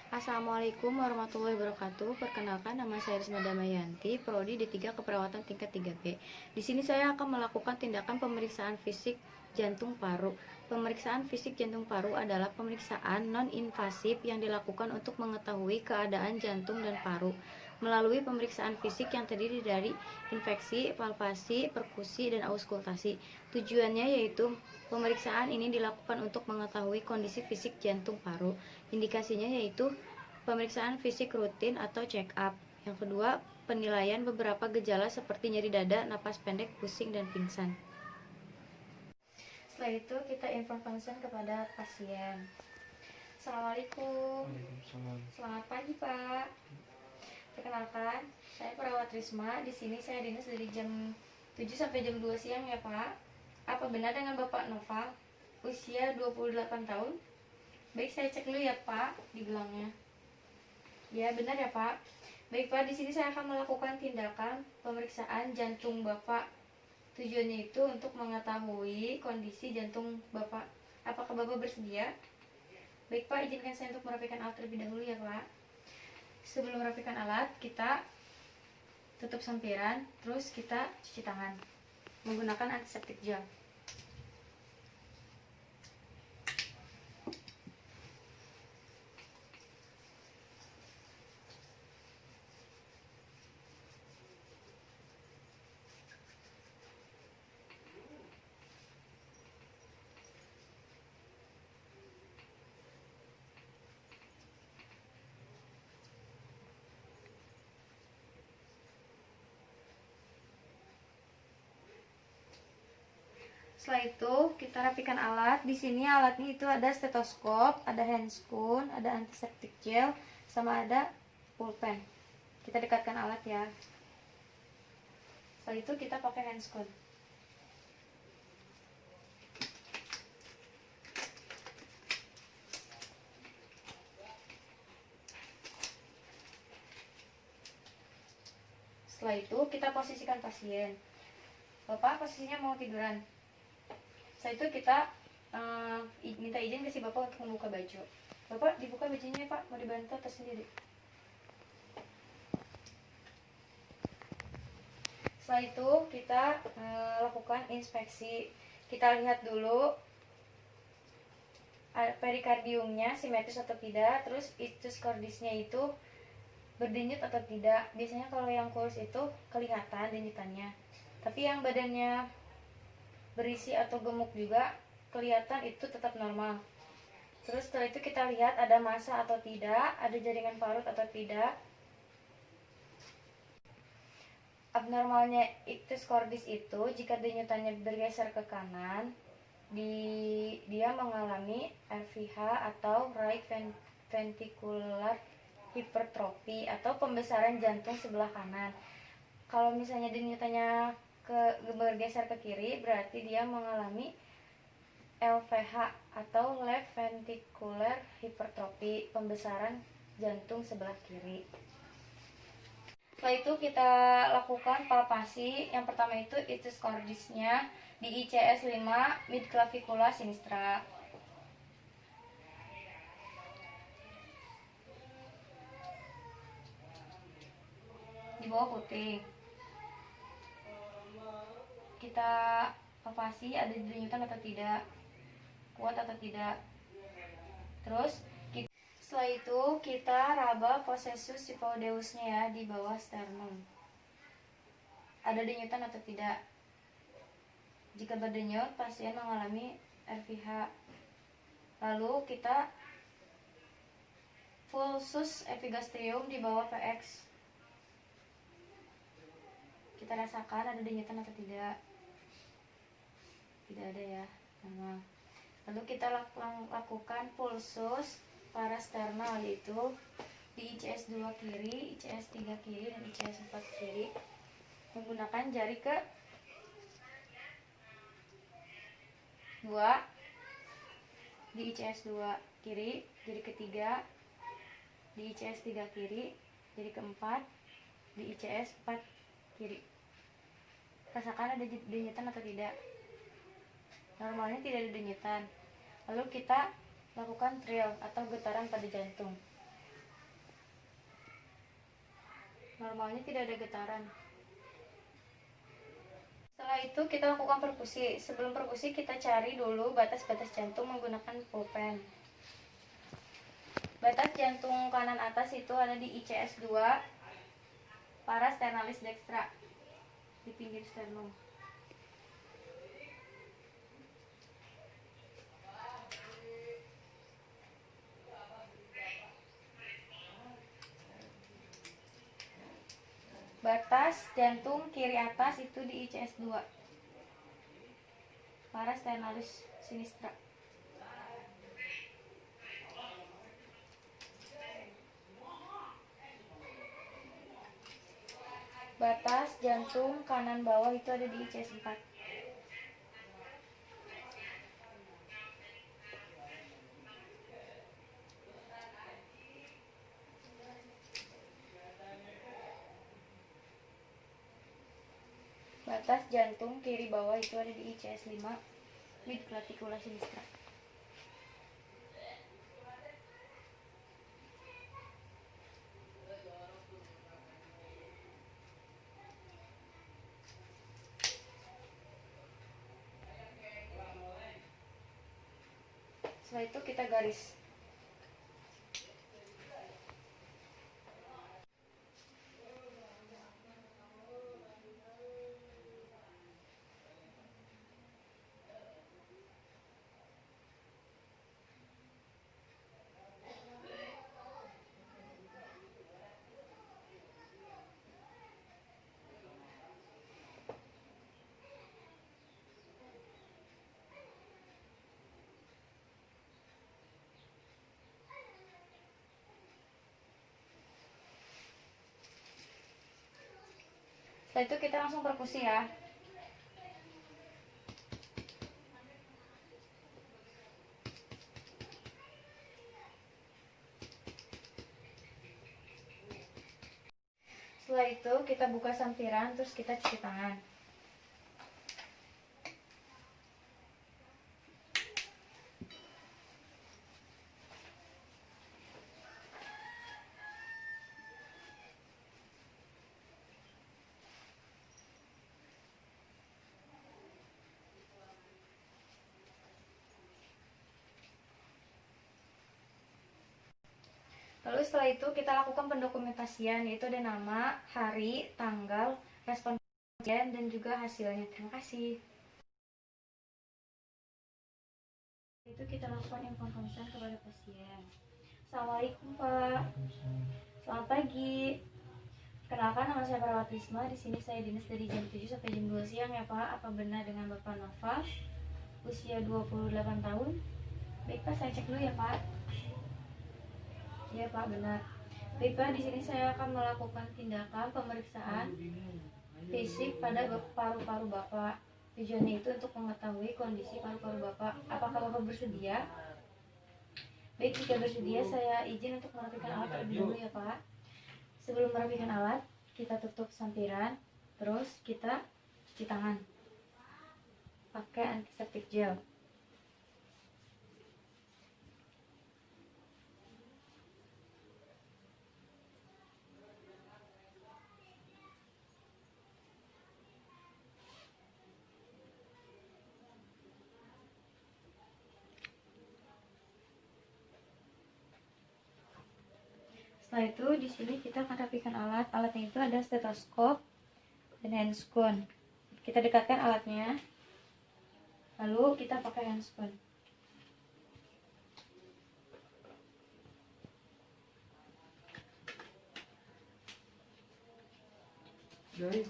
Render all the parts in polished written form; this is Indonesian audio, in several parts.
Assalamualaikum warahmatullahi wabarakatuh. Perkenalkan, nama saya Risma Damayanti, Prodi D3 Keperawatan tingkat 3B. Di sini saya akan melakukan tindakan pemeriksaan fisik jantung paru. Pemeriksaan fisik jantung paru adalah pemeriksaan non-invasif yang dilakukan untuk mengetahui keadaan jantung dan paru melalui pemeriksaan fisik yang terdiri dari infeksi, palpasi, perkusi, dan auskultasi. Tujuannya yaitu pemeriksaan ini dilakukan untuk mengetahui kondisi fisik jantung paru. Indikasinya yaitu pemeriksaan fisik rutin atau check up. Yang kedua, penilaian beberapa gejala seperti nyeri dada, napas pendek, pusing, dan pingsan. Setelah itu kita informasikan kepada pasien. Assalamualaikum. Selamat pagi, Pak. Perkenalkan, saya perawat Risma. Di sini saya dinas dari jam 7 sampai jam 2 siang ya, Pak. Apa benar dengan Bapak Nova? Usia 28 tahun? Baik, saya cek dulu ya, Pak, di gelangnya. Ya, benar ya, Pak. Baik, Pak, di sini saya akan melakukan tindakan pemeriksaan jantung Bapak. Tujuannya itu untuk mengetahui kondisi jantung Bapak. Apakah Bapak bersedia? Baik, Pak, izinkan saya untuk merapikan alat terlebih dahulu ya, Pak. Sebelum merapikan alat, kita tutup sampiran, terus kita cuci tangan menggunakan antiseptik gel. Setelah itu kita rapikan alat. Di sini alatnya itu ada stetoskop, ada handscoon, ada antiseptik gel, sama ada pulpen. Kita dekatkan alat ya. Setelah itu kita pakai handscoon. Setelah itu kita posisikan pasien. Bapak posisinya mau tiduran. Setelah itu kita minta izin ke si Bapak untuk membuka baju. Bapak dibuka bajunya ya, Pak, mau dibantu atau sendiri? Setelah itu kita lakukan inspeksi. Kita lihat dulu perikardiumnya simetris atau tidak, terus ictus cordisnya itu berdenyut atau tidak. Biasanya kalau yang kurus itu kelihatan denyutannya, tapi yang badannya berisi atau gemuk juga kelihatan itu tetap normal. Terus setelah itu kita lihat ada massa atau tidak, ada jaringan parut atau tidak. Abnormalnya ictus cordis itu jika denyutannya bergeser ke kanan, dia mengalami RVH atau right ventricular hypertrophy atau pembesaran jantung sebelah kanan. Kalau misalnya denyutannya bergeser ke kiri, berarti dia mengalami LVH atau left ventricular hypertrophy, pembesaran jantung sebelah kiri. Setelah itu kita lakukan palpasi. Yang pertama itu ictus cordisnya di ICS 5 midclavicula sinistra. Di bawah putih. Kita palpasi ada denyutan atau tidak, kuat atau tidak. Terus setelah itu kita raba possessus pseudodeusnya ya di bawah sternum. Ada denyutan atau tidak? Jika berdenyut, pasien mengalami RVH. Lalu kita pulsus epigastrium di bawah PX. Kita rasakan ada denyutan atau tidak? Tidak ada ya, normal. Lalu kita lakukan pulsus parasternal, yaitu di ICS 2 kiri, ICS 3 kiri, dan ICS 4 kiri menggunakan jari ke 2 di ICS 2 kiri, jari ketiga di ICS 3 kiri, jari keempat di ICS 4 kiri. Rasakan ada denyutan atau tidak? Normalnya tidak ada denyutan. Lalu kita lakukan trial atau getaran pada jantung. Normalnya tidak ada getaran. Setelah itu kita lakukan perkusi. Sebelum perkusi kita cari dulu batas-batas jantung menggunakan pulpen. Batas jantung kanan atas itu ada di ICS 2, parasternalis dextra, di pinggir sternum. Batas jantung kiri atas itu di ICS 2, parasternalis sinistra. Batas jantung kanan bawah itu ada di ICS 4. Batas jantung kiri bawah itu ada di ICS 5, mid clavicular sinistra. Setelah itu kita garis. Setelah itu kita langsung perkusi ya. Setelah itu kita buka sampiran, terus kita cuci tangan. Lalu setelah itu kita lakukan pendokumentasian, yaitu ada nama, hari, tanggal, respon pasien, dan juga hasilnya. Terima kasih. Itu kita lakukan info konsen kepada pasien. Assalamualaikum Pak. Selamat pagi. Kenalkan, nama saya Perawat Risma. Di sini saya dinas dari jam 7 sampai jam 2 siang ya Pak. Apa benar dengan Bapak Nova? Usia 28 tahun. Baik Pak, saya cek dulu ya Pak. Iya Pak, benar. Baik Pak, di sini saya akan melakukan tindakan pemeriksaan fisik pada paru-paru Bapak. Tujuannya itu untuk mengetahui kondisi paru-paru Bapak. Apakah Bapak bersedia? Baik, jika bersedia saya izin untuk merapikan alat terlebih dahulu ya Pak. Sebelum merapikan alat, kita tutup sampiran, terus kita cuci tangan pakai antiseptik gel. Setelah itu di sini kita akan rapikan alat. Alatnya itu ada stetoskop dan handscone. Kita dekatkan alatnya, lalu kita pakai handscone. Setelah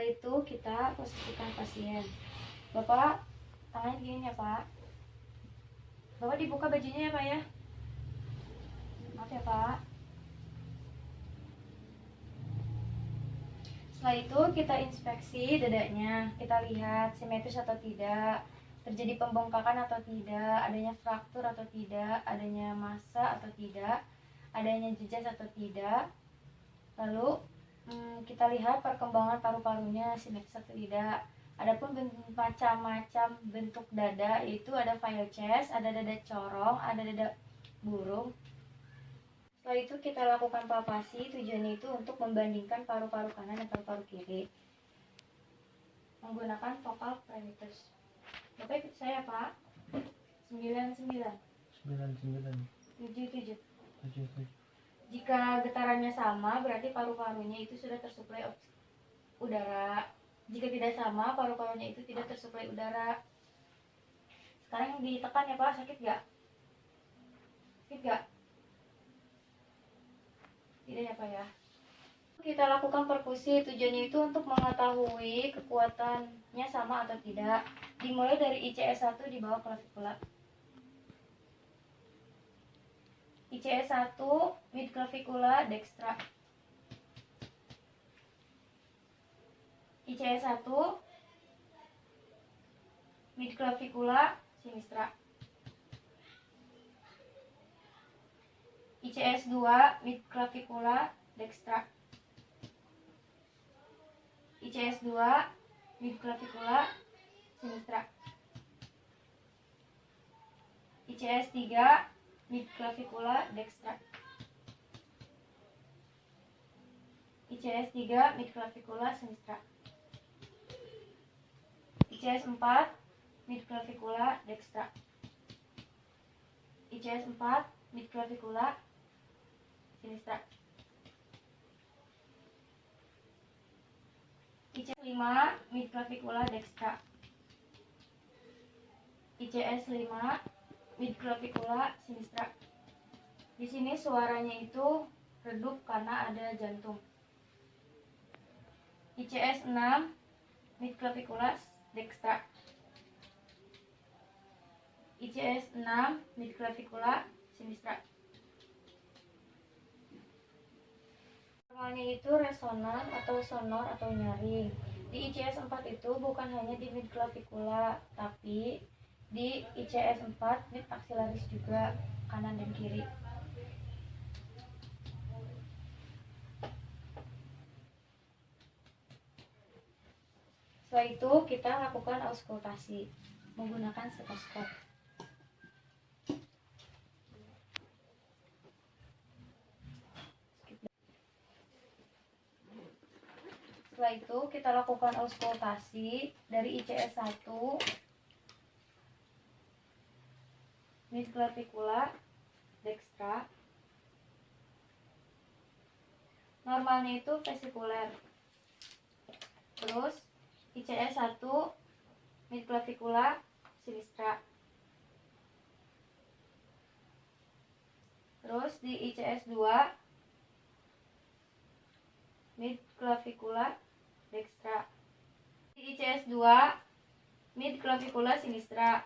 itu kita posisikan pasien. Bapak tangannya gini ya Pak. Bapak dibuka bajunya ya Pak ya. Maaf ya Pak. Setelah itu kita inspeksi dadanya. Kita lihat simetris atau tidak, terjadi pembengkakan atau tidak, adanya fraktur atau tidak, adanya massa atau tidak, adanya jejas atau tidak. Lalu kita lihat perkembangan paru-parunya simetris atau tidak. Adapun macam-macam bentuk dada, yaitu ada file chest, ada dada corong, ada dada burung. Setelah itu kita lakukan palpasi, tujuannya itu untuk membandingkan paru-paru kanan dan paru-paru kiri menggunakan vocal parameters. Bapak ikut saya, Pak. 99 77. Jika getarannya sama, berarti paru-parunya itu sudah tersuplai udara. Jika tidak sama, paru-parunya itu tidak tersuplai udara. Sekarang ditekan ya, Pak. Sakit gak? Sakit gak? Tidak ya, Pak ya. Kita lakukan perkusi, tujuannya itu untuk mengetahui kekuatannya sama atau tidak. Dimulai dari ICS 1 di bawah klavikula. ICS 1 mid clavicula dextra. ICS 1 mid clavicula sinistra. ICS 2 mid clavicula dextra. ICS 2 mid clavicula sinistra. ICS 3 mid clavicula dextra. ICS 3 mid clavicula sinistra. ICS 4 mid clavicula dextra. ICS 4 mid clavicula sinistra. ICS 5 mid clavicula dextra. ICS 5 mid clavicula sinistra. Di sini suaranya itu redup karena ada jantung. ICS 6 mid clavicula dextra. ICS 6 mid clavicula sinistra. Normalnya itu resonan atau sonor atau nyaring. Di ICS 4 itu bukan hanya di mid clavicula, tapi di ICS 4 mid axillaris juga, kanan dan kiri. Setelah itu kita lakukan auskultasi menggunakan stetoskop. Setelah itu kita lakukan auskultasi dari ICS 1 mid clavicula dextra. Normalnya itu vesikuler. Terus ICS 1 mid clavicula sinistra. Terus di ICS 2 mid clavicula dextra. Di ICS 2 mid clavicula sinistra.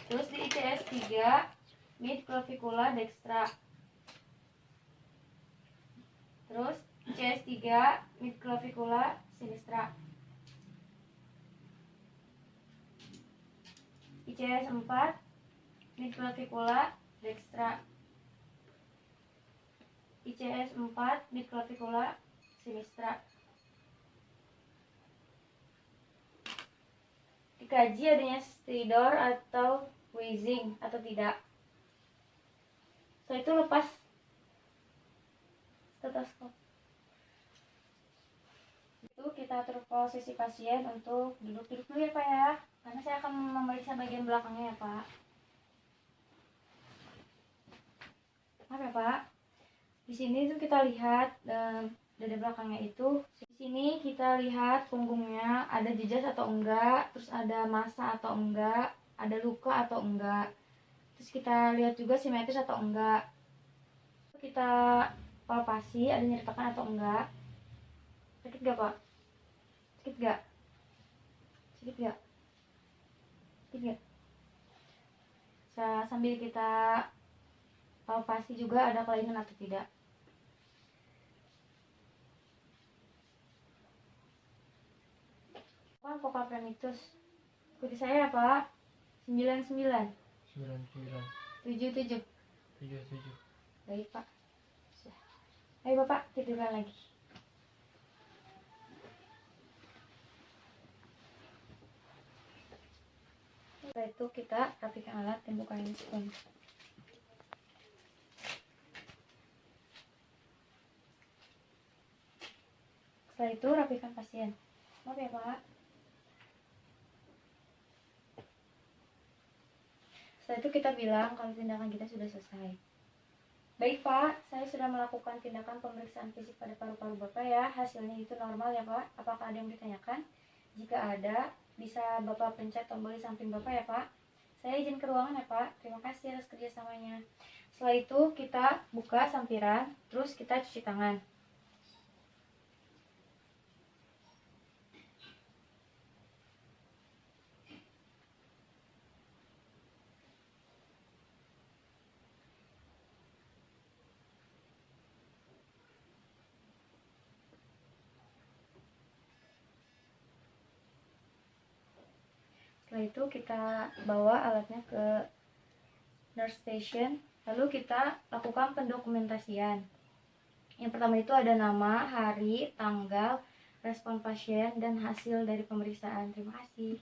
Terus di ICS 3 mid clavicula dextra. Terus ICS 3 mid clavicula sinistra. ICS 4 mid clavicula dextra. ICS 4 mid clavicula sinistra. Dikaji adanya stridor atau wheezing atau tidak. Setelah itu lepas stetoskop. Itu kita atur posisi pasien untuk duduk-duduk dulu ya, Pak ya, karena saya akan memeriksa bagian belakangnya ya, Pak. Maaf ya, Pak. Di sini tuh kita lihat dada belakangnya itu. Di sini kita lihat punggungnya ada jejas atau enggak, terus ada massa atau enggak, ada luka atau enggak. Terus kita lihat juga simetris atau enggak. Kita palpasi ada nyertakan atau enggak. Sakit gak, Pak? Sakit gak? Sakit gak? Sakit gak? Sambil kita palpasi juga ada kelainan atau tidak. Pak, vocal parameters. Ikuti saya ya, Pak. 99 77. Baik, Pak. Ayo Bapak tidurkan lagi. Setelah itu kita rapikan alat dan bukain spoon. Setelah itu rapikan pasien. Maaf ya Pak. Setelah itu kita bilang kalau tindakan kita sudah selesai. Baik Pak, saya sudah melakukan tindakan pemeriksaan fisik pada paru-paru Bapak ya. Hasilnya itu normal ya Pak. Apakah ada yang ditanyakan? Jika ada, bisa Bapak pencet tombol di samping Bapak ya Pak. Saya izin ke ruangan ya Pak. Terima kasih atas kerjasamanya. Setelah itu kita buka sampiran, terus kita cuci tangan. Setelah itu kita bawa alatnya ke nurse station, lalu kita lakukan pendokumentasian. Yang pertama itu ada nama, hari, tanggal, respon pasien, dan hasil dari pemeriksaan. Terima kasih.